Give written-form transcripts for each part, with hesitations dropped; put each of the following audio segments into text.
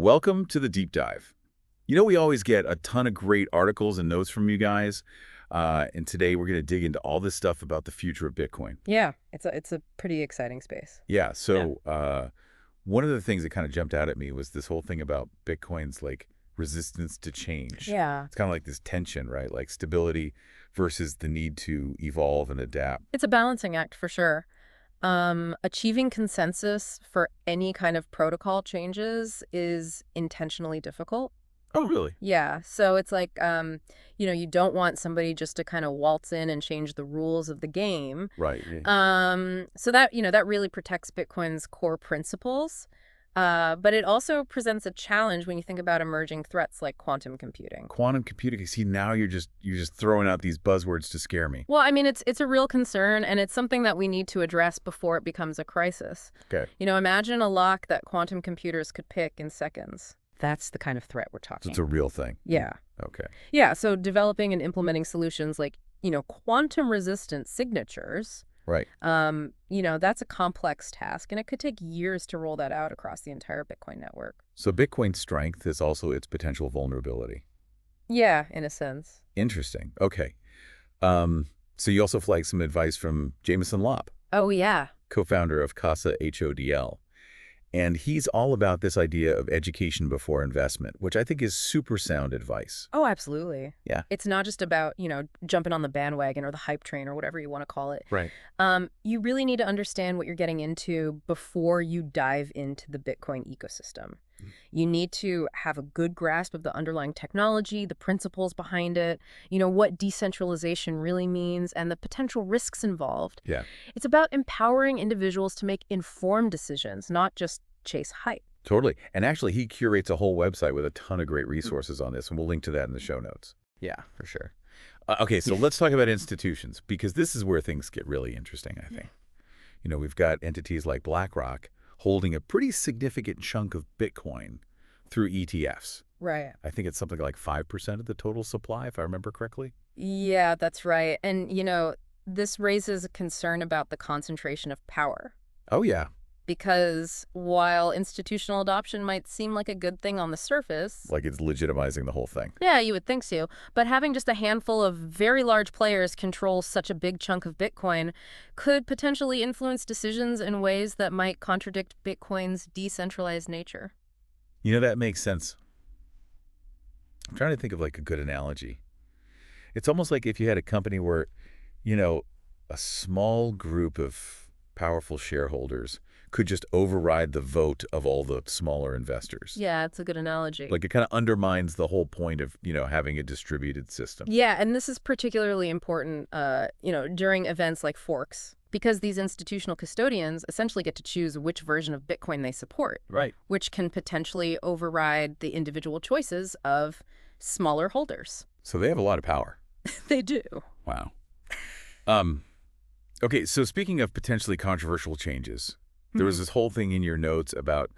Welcome to the deep dive. We always get a ton of great articles and notes from you guys. And today we're going to dig into all this stuff about the future of Bitcoin. Yeah, it's a pretty exciting space. Yeah. So one of the things that kind of jumped out at me was this whole thing about Bitcoin's resistance to change. Yeah. It's kind of like this tension, right? Like stability versus the need to evolve and adapt. It's a balancing act for sure. Achieving consensus for any kind of protocol changes is intentionally difficult. Oh, really? Yeah, so it's like, you don't want somebody just to kind of waltz in and change the rules of the game. Right. Yeah. So that really protects Bitcoin's core principles. But it also presents a challenge when you think about emerging threats like quantum computing. Quantum computing. See, now you're just throwing out these buzzwords to scare me. Well, I mean, it's a real concern, and it's something that we need to address before it becomes a crisis. Okay. Imagine a lock that quantum computers could pick in seconds. That's the kind of threat we're talking. So it's a real thing. Yeah. Okay. Yeah, so developing and implementing solutions like, quantum-resistant signatures. Right. That's a complex task, and it could take years to roll that out across the entire Bitcoin network. So Bitcoin's strength is also its potential vulnerability. Yeah, in a sense. Interesting. Okay. So you also flagged some advice from Jameson Lopp, Oh, yeah. co-founder of Casa HODL. And he's all about this idea of education before investment, which I think is super sound advice. Oh, absolutely. Yeah. It's not just about, jumping on the bandwagon or the hype train or whatever you want to call it. Right. You really need to understand what you're getting into before you dive into the Bitcoin ecosystem. You need to have a good grasp of the underlying technology, the principles behind it, what decentralization really means, and the potential risks involved. Yeah. It's about empowering individuals to make informed decisions, not just chase hype. Totally. And actually, he curates a whole website with a ton of great resources on this, and we'll link to that in the show notes. Yeah, for sure. Okay, so let's talk about institutions, because this is where things get really interesting, I think. We've got entities like BlackRock holding a pretty significant chunk of Bitcoin through ETFs. Right. I think it's something like 5% of the total supply, if I remember correctly. Yeah, that's right. And, this raises a concern about the concentration of power. Oh, yeah. Because while institutional adoption might seem like a good thing on the surface... Like it's legitimizing the whole thing. Yeah, you would think so. But having just a handful of very large players control such a big chunk of Bitcoin could potentially influence decisions in ways that might contradict Bitcoin's decentralized nature. That makes sense. I'm trying to think of a good analogy. It's almost like if you had a company where, a small group of powerful shareholders could just override the vote of all the smaller investors. Yeah, it's a good analogy. It kind of undermines the whole point of, having a distributed system. Yeah, and this is particularly important, during events like forks, because these institutional custodians essentially get to choose which version of Bitcoin they support. Right. Which can potentially override the individual choices of smaller holders. So they have a lot of power. They do. Wow. Okay, so speaking of potentially controversial changes, there was this whole thing in your notes about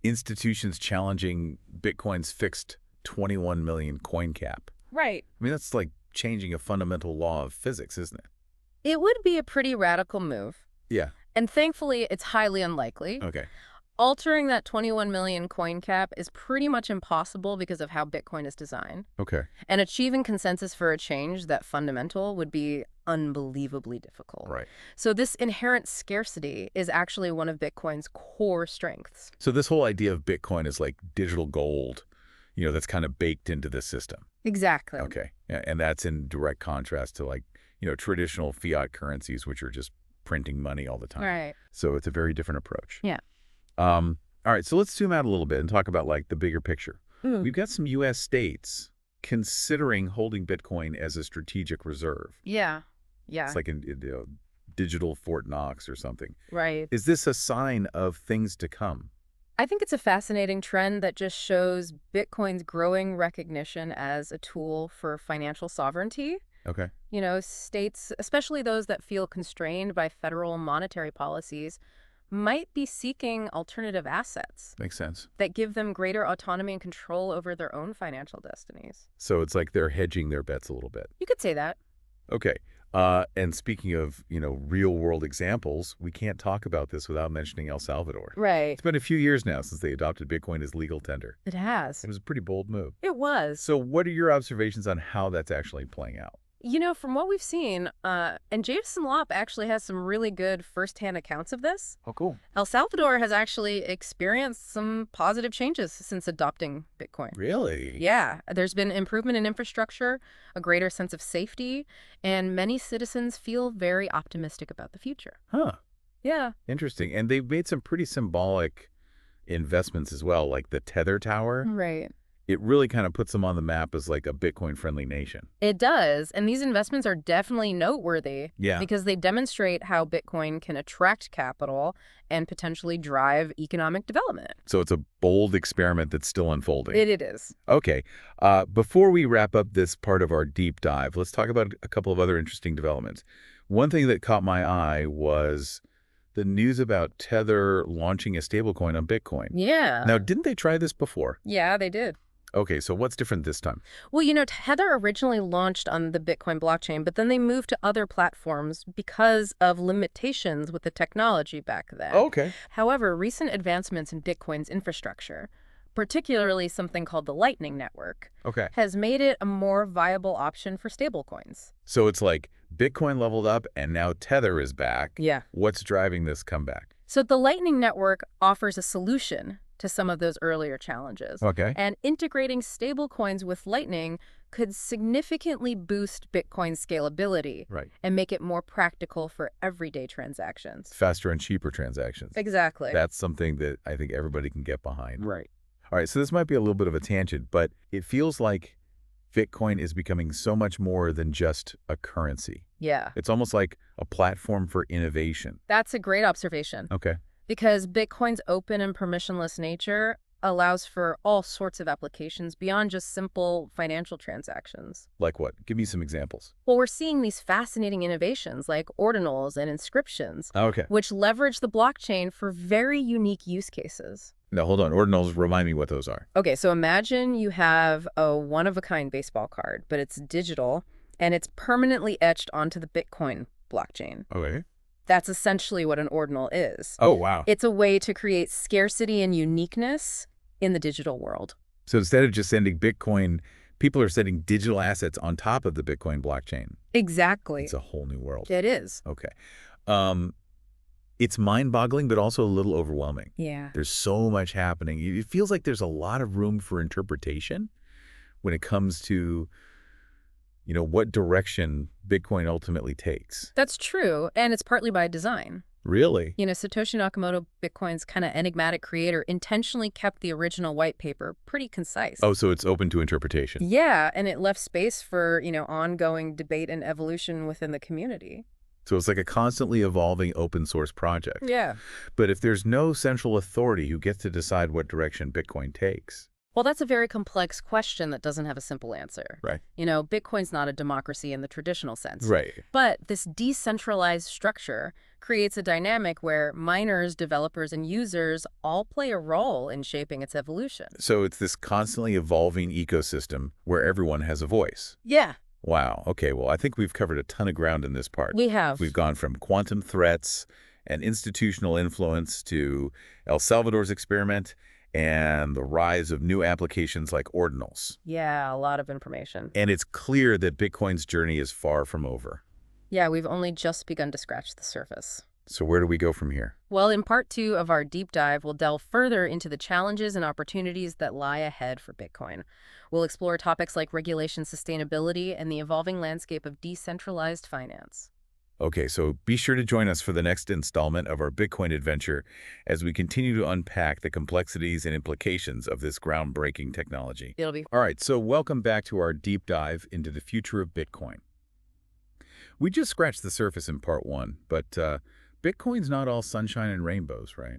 institutions challenging Bitcoin's fixed 21 million coin cap. Right. I mean, that's like changing a fundamental law of physics, isn't it? It would be a pretty radical move. Yeah. And thankfully, it's highly unlikely. Okay. Altering that 21 million coin cap is pretty much impossible because of how Bitcoin is designed. Okay. And achieving consensus for a change that fundamental would be unbelievably difficult. Right. So this inherent scarcity is actually one of Bitcoin's core strengths. So this whole idea of Bitcoin is like digital gold, that's kind of baked into the system. Exactly. Okay. And that's in direct contrast to traditional fiat currencies, which are just printing money all the time. Right. So it's a very different approach. Yeah. All right, so let's zoom out a little bit and talk about the bigger picture. We've got some U.S. states considering holding Bitcoin as a strategic reserve. Yeah. Yeah. It's like a digital Fort Knox or something. Right. Is this a sign of things to come? I think it's a fascinating trend that just shows Bitcoin's growing recognition as a tool for financial sovereignty. Okay. States, especially those that feel constrained by federal monetary policies, might be seeking alternative assets. Makes sense. That give them greater autonomy and control over their own financial destinies. So it's like they're hedging their bets a little bit. You could say that. Okay. And speaking of, real world examples, we can't talk about this without mentioning El Salvador. Right. It's been a few years now since they adopted Bitcoin as legal tender. It has. It was a pretty bold move. It was. So what are your observations on how that's actually playing out? From what we've seen, and Jason Lopp actually has some really good firsthand accounts of this. Oh, cool. El Salvador has actually experienced some positive changes since adopting Bitcoin. Really? Yeah, there's been improvement in infrastructure, a greater sense of safety, and many citizens feel very optimistic about the future. Huh. Yeah. Interesting. And they've made some pretty symbolic investments as well, like the Tether Tower. Right. It really kind of puts them on the map as like a Bitcoin-friendly nation. It does, and these investments are definitely noteworthy Yeah. because they demonstrate how Bitcoin can attract capital and potentially drive economic development. So it's a bold experiment that's still unfolding. It is. Okay. Before we wrap up this part of our deep dive, let's talk about a couple of other interesting developments. One thing that caught my eye was the news about Tether launching a stablecoin on Bitcoin. Yeah. Now, didn't they try this before? Yeah, they did. Okay, so what's different this time? Well, Tether originally launched on the Bitcoin blockchain, but then they moved to other platforms because of limitations with the technology back then. Okay. However, recent advancements in Bitcoin's infrastructure, particularly something called the Lightning Network, Okay. has made it a more viable option for stablecoins. So it's like Bitcoin leveled up and now Tether is back. Yeah. What's driving this comeback? So the Lightning Network offers a solution to some of those earlier challenges. Okay. And integrating stablecoins with Lightning could significantly boost Bitcoin's scalability Right. and make it more practical for everyday transactions. Faster and cheaper transactions. Exactly. That's something that I think everybody can get behind. Right. All right, so this might be a little bit of a tangent, but it feels like Bitcoin is becoming so much more than just a currency. Yeah. It's almost like a platform for innovation. That's a great observation. Okay. Because Bitcoin's open and permissionless nature allows for all sorts of applications beyond just simple financial transactions. Like what? Give me some examples. Well, we're seeing these fascinating innovations like ordinals and inscriptions, Okay. which leverage the blockchain for very unique use cases. Now, hold on. Ordinals, remind me what those are. Okay, so imagine you have a one-of-a-kind baseball card, but it's digital, and it's permanently etched onto the Bitcoin blockchain. Okay. That's essentially what an ordinal is. Oh, wow. It's a way to create scarcity and uniqueness in the digital world. So instead of just sending Bitcoin, people are sending digital assets on top of the Bitcoin blockchain. Exactly. It's a whole new world. It is. Okay. It's mind-boggling, but also a little overwhelming. Yeah. There's so much happening. It feels like there's a lot of room for interpretation when it comes to, what direction Bitcoin ultimately takes. That's true, and it's partly by design. Really? Satoshi Nakamoto, Bitcoin's kind of enigmatic creator, intentionally kept the original white paper pretty concise. Oh, so it's open to interpretation. Yeah, and it left space for, ongoing debate and evolution within the community. So it's like a constantly evolving open source project. Yeah. But if there's no central authority who gets to decide what direction Bitcoin takes. Well, that's a very complex question that doesn't have a simple answer. Right. Bitcoin's not a democracy in the traditional sense. Right. But this decentralized structure creates a dynamic where miners, developers, and users all play a role in shaping its evolution. So it's this constantly evolving ecosystem where everyone has a voice. Yeah. Wow. Okay, well, I think we've covered a ton of ground in this part. We have. We've gone from quantum threats and institutional influence to El Salvador's experiment and the rise of new applications like ordinals. Yeah, a lot of information. And it's clear that Bitcoin's journey is far from over. Yeah, we've only just begun to scratch the surface. So where do we go from here? Well, in part 2 of our deep dive, we'll delve further into the challenges and opportunities that lie ahead for Bitcoin. We'll explore topics like regulation, sustainability, and the evolving landscape of decentralized finance. Okay, so be sure to join us for the next installment of our Bitcoin adventure as we continue to unpack the complexities and implications of this groundbreaking technology. It'll be... All right, so welcome back to our deep dive into the future of Bitcoin. We just scratched the surface in part 1, but Bitcoin's not all sunshine and rainbows, right?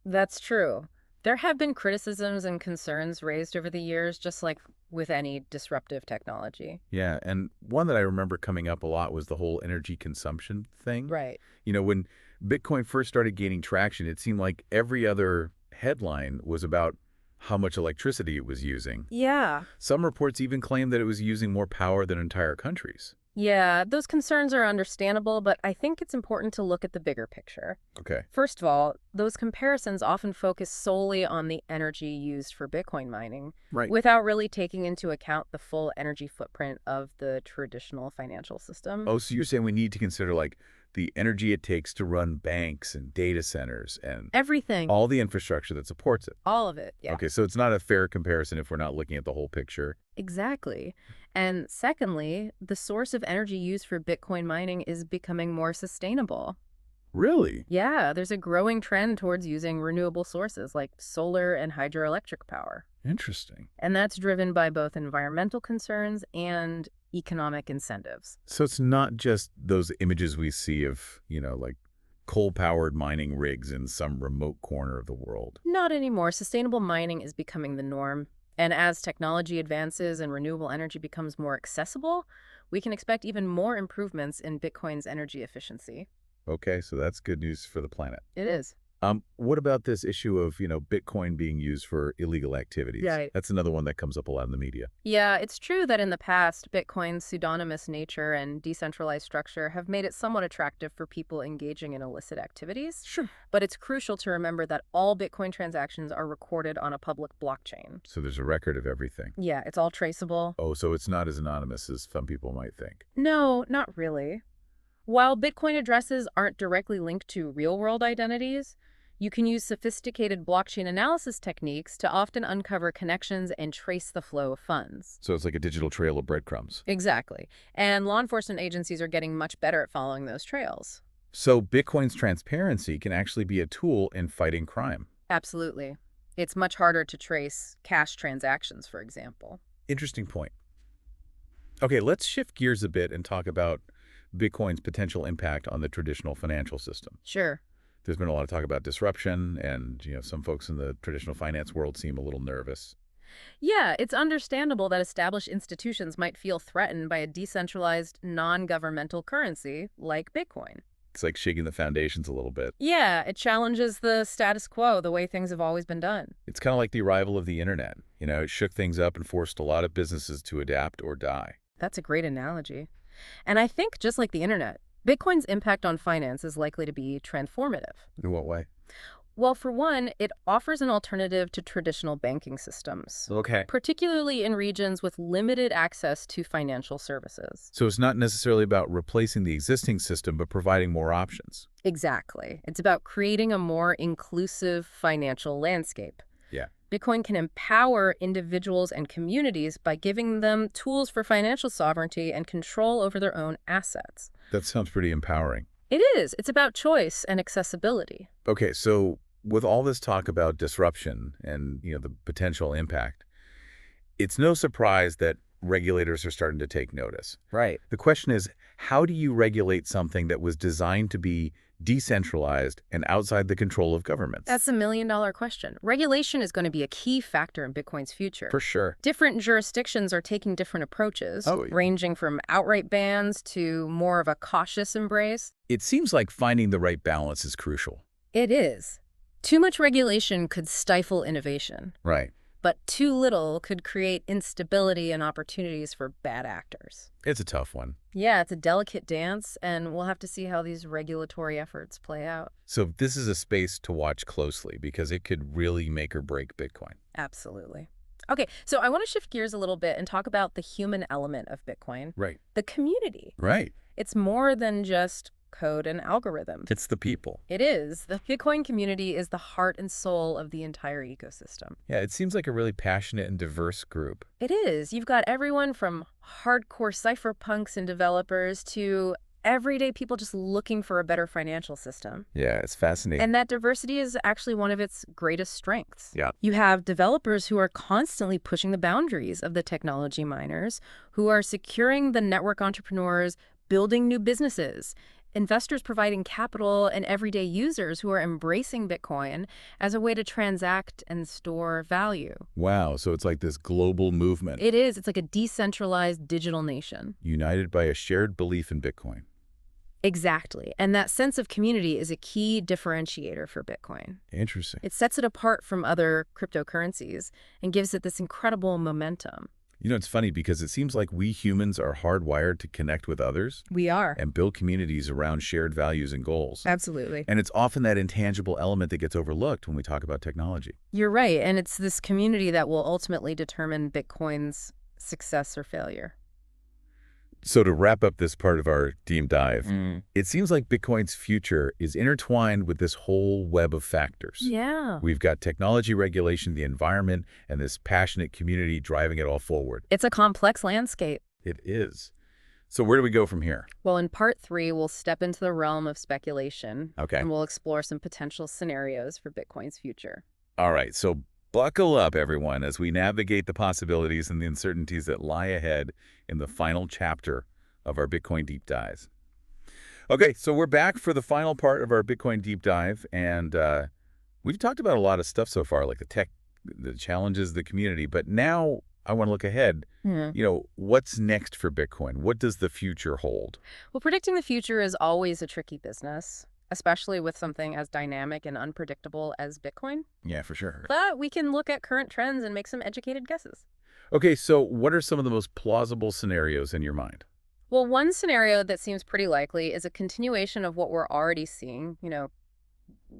That's true. There have been criticisms and concerns raised over the years, just like with any disruptive technology. Yeah, and one that I remember coming up a lot was the whole energy consumption thing. Right. When Bitcoin first started gaining traction, it seemed like every other headline was about how much electricity it was using. Yeah. Some reports even claimed that it was using more power than entire countries. Yeah, those concerns are understandable, but I think it's important to look at the bigger picture. Okay. First of all, those comparisons often focus solely on the energy used for Bitcoin mining Right. without really taking into account the full energy footprint of the traditional financial system. Oh, so you're saying we need to consider like the energy it takes to run banks and data centers and Everything, all the infrastructure that supports it. all of it, yeah. Okay, so it's not a fair comparison if we're not looking at the whole picture. Exactly. And secondly, the source of energy used for Bitcoin mining is becoming more sustainable. Really? Yeah, there's a growing trend towards using renewable sources like solar and hydroelectric power. Interesting. And that's driven by both environmental concerns and economic incentives. So it's not just those images we see of, like coal-powered mining rigs in some remote corner of the world. Not anymore. Sustainable mining is becoming the norm. And as technology advances and renewable energy becomes more accessible, we can expect even more improvements in Bitcoin's energy efficiency. Okay, so that's good news for the planet. It is. What about this issue of, Bitcoin being used for illegal activities? Right. That's another one that comes up a lot in the media. Yeah, it's true that in the past, Bitcoin's pseudonymous nature and decentralized structure have made it somewhat attractive for people engaging in illicit activities. Sure. But it's crucial to remember that all Bitcoin transactions are recorded on a public blockchain. So there's a record of everything. Yeah, it's all traceable. Oh, so it's not as anonymous as some people might think. No, not really. While Bitcoin addresses aren't directly linked to real-world identities, you can use sophisticated blockchain analysis techniques to often uncover connections and trace the flow of funds. So it's like a digital trail of breadcrumbs. Exactly. And law enforcement agencies are getting much better at following those trails. So Bitcoin's transparency can actually be a tool in fighting crime. Absolutely. It's much harder to trace cash transactions, for example. Interesting point. Okay, let's shift gears a bit and talk about Bitcoin's potential impact on the traditional financial system. Sure. There's been a lot of talk about disruption, and some folks in the traditional finance world seem a little nervous. Yeah, it's understandable that established institutions might feel threatened by a decentralized, non-governmental currency like Bitcoin. It's like shaking the foundations a little bit. Yeah, it challenges the status quo, the way things have always been done. It's kind of like the arrival of the internet. It shook things up and forced a lot of businesses to adapt or die. That's a great analogy. And I think, just like the internet, Bitcoin's impact on finance is likely to be transformative. In what way? Well, for one, it offers an alternative to traditional banking systems, Okay. particularly in regions with limited access to financial services. So it's not necessarily about replacing the existing system, but providing more options. Exactly. It's about creating a more inclusive financial landscape. Yeah. Bitcoin can empower individuals and communities by giving them tools for financial sovereignty and control over their own assets. That sounds pretty empowering. It is. It's about choice and accessibility. Okay, so with all this talk about disruption and, the potential impact, it's no surprise that regulators are starting to take notice. Right. The question is, how do you regulate something that was designed to be decentralized and outside the control of governments? That's a million-dollar question. Regulation is going to be a key factor in Bitcoin's future. For sure. Different jurisdictions are taking different approaches, Oh, yeah. ranging from outright bans to more of a cautious embrace. It seems like finding the right balance is crucial. It is. Too much regulation could stifle innovation, Right. but too little could create instability and opportunities for bad actors. It's a tough one. Yeah, it's a delicate dance, and we'll have to see how these regulatory efforts play out. So this is a space to watch closely because it could really make or break Bitcoin. Absolutely. Okay, so I want to shift gears a little bit and talk about the human element of Bitcoin, Right. the community. Right. It's more than just code and algorithms. It's the people. It is. The Bitcoin community is the heart and soul of the entire ecosystem. Yeah, it seems like a really passionate and diverse group. It is. You've got everyone from hardcore cypherpunks and developers to everyday people just looking for a better financial system. Yeah, it's fascinating. And that diversity is actually one of its greatest strengths. Yeah. You have developers who are constantly pushing the boundaries of the technology miners, who are securing the network entrepreneurs, building new businesses, investors providing capital, and everyday users who are embracing Bitcoin as a way to transact and store value. Wow, so it's like this global movement It is. It's like a decentralized digital nation. united by a shared belief in Bitcoin. Exactly. And that sense of community is a key differentiator for Bitcoin. Interesting. It sets it apart from other cryptocurrencies and gives it this incredible momentum. You know, it's funny because it seems like we humans are hardwired to connect with others We are. and build communities around shared values and goals. Absolutely. And it's often that intangible element that gets overlooked when we talk about technology. You're right. And it's this community that will ultimately determine Bitcoin's success or failure. So to wrap up this part of our deep dive, Mm. it seems like Bitcoin's future is intertwined with this whole web of factors. Yeah. We've got technology regulation, the environment, and this passionate community driving it all forward. It's a complex landscape. It is. So where do we go from here? Well, in part 3, we'll step into the realm of speculation. Okay. And we'll explore some potential scenarios for Bitcoin's future. All right, so buckle up, everyone, as we navigate the possibilities and the uncertainties that lie ahead in the final chapter of our Bitcoin deep dives. Okay, so we're back for the final part of our Bitcoin deep dive, and we've talked about a lot of stuff so far, like the tech, the challenges, the community, but now I want to look ahead. What's next for Bitcoin? What does the future hold? Well, predicting the future is always a tricky business, especially with something as dynamic and unpredictable as Bitcoin. Yeah, for sure. But we can look at current trends and make some educated guesses. Okay, so what are some of the most plausible scenarios in your mind? Well, one scenario that seems pretty likely is a continuation of what we're already seeing,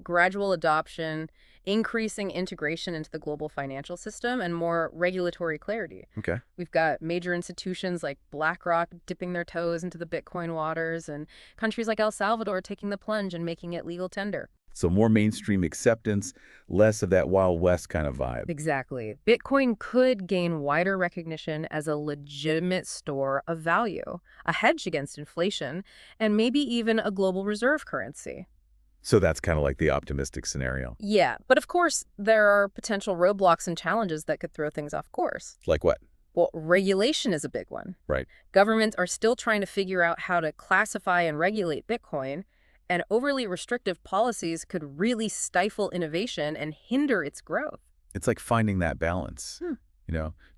gradual adoption, increasing integration into the global financial system, and more regulatory clarity. Okay. We've got major institutions like BlackRock dipping their toes into the Bitcoin waters, and countries like El Salvador taking the plunge and making it legal tender. So more mainstream acceptance, less of that Wild West kind of vibe. Exactly. Bitcoin could gain wider recognition as a legitimate store of value, a hedge against inflation, and maybe even a global reserve currency. So that's kind of like the optimistic scenario. Yeah, but of course, there are potential roadblocks and challenges that could throw things off course. Like what? Well, regulation is a big one. Right. Governments are still trying to figure out how to classify and regulate Bitcoin, and overly restrictive policies could really stifle innovation and hinder its growth. It's like finding that balance.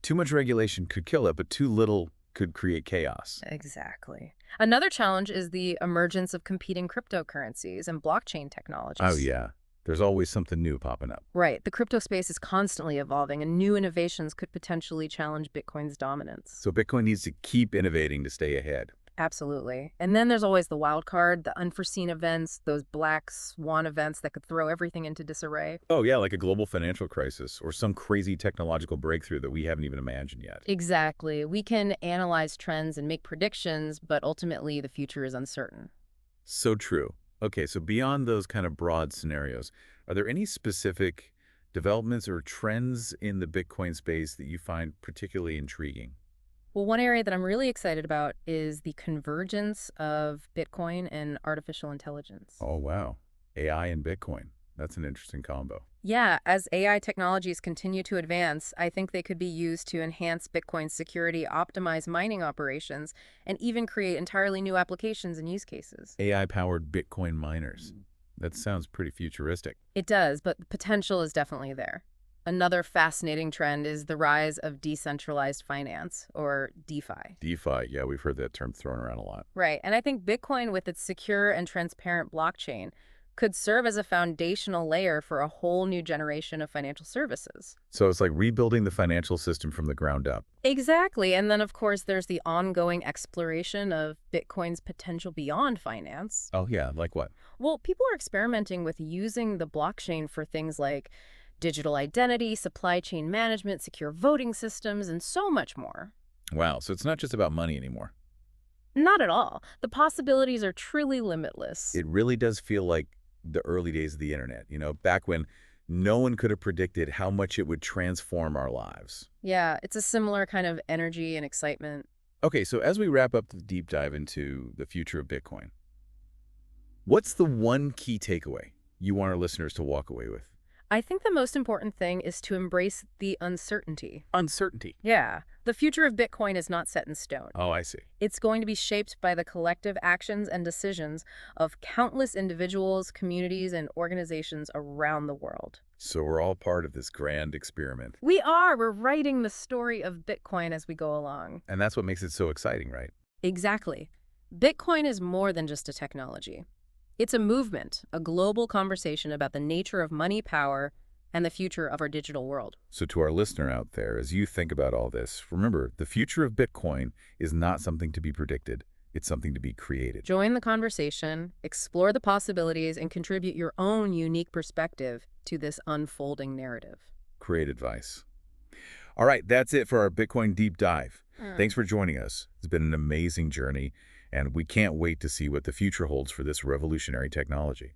Too much regulation could kill it, but too little could create chaos. Exactly. Another challenge is the emergence of competing cryptocurrencies and blockchain technologies. Oh, yeah. There's always something new popping up. Right. The crypto space is constantly evolving, and new innovations could potentially challenge Bitcoin's dominance. So Bitcoin needs to keep innovating to stay ahead. Absolutely. And then there's always the wild card, the unforeseen events, those black swan events that could throw everything into disarray. Oh, yeah, like a global financial crisis or some crazy technological breakthrough that we haven't even imagined yet. Exactly. We can analyze trends and make predictions, but ultimately the future is uncertain. So true. Okay, so beyond those kind of broad scenarios, are there any specific developments or trends in the Bitcoin space that you find particularly intriguing? Well, one area that I'm really excited about is the convergence of Bitcoin and artificial intelligence. Oh, wow. AI and Bitcoin. That's an interesting combo. Yeah, as AI technologies continue to advance, I think they could be used to enhance Bitcoin's security, optimize mining operations, and even create entirely new applications and use cases. AI-powered Bitcoin miners. That sounds pretty futuristic. It does, but the potential is definitely there. Another fascinating trend is the rise of decentralized finance, or DeFi. DeFi, yeah, we've heard that term thrown around a lot. Right, and I think Bitcoin, with its secure and transparent blockchain, could serve as a foundational layer for a whole new generation of financial services. So it's like rebuilding the financial system from the ground up. Exactly, and then of course there's the ongoing exploration of Bitcoin's potential beyond finance. Oh, yeah, like what? Well, people are experimenting with using the blockchain for things like digital identity, supply chain management, secure voting systems, and so much more. Wow, so it's not just about money anymore. Not at all. The possibilities are truly limitless. It really does feel like the early days of the internet, back when no one could have predicted how much it would transform our lives. Yeah, it's a similar kind of energy and excitement. Okay, so as we wrap up the deep dive into the future of Bitcoin, what's the one key takeaway you want our listeners to walk away with? I think the most important thing is to embrace the uncertainty. Uncertainty. Yeah, the future of Bitcoin is not set in stone. Oh, I see. It's going to be shaped by the collective actions and decisions of countless individuals, communities, and organizations around the world. So we're all part of this grand experiment. We are. We're writing the story of Bitcoin as we go along. And that's what makes it so exciting, right? Exactly. Bitcoin is more than just a technology. It's a movement, a global conversation about the nature of money, power, and the future of our digital world. So to our listener out there, as you think about all this, remember, the future of Bitcoin is not something to be predicted. It's something to be created. Join the conversation, explore the possibilities, and contribute your own unique perspective to this unfolding narrative. Great advice. All right, that's it for our Bitcoin deep dive. Hmm. Thanks for joining us. It's been an amazing journey, and we can't wait to see what the future holds for this revolutionary technology.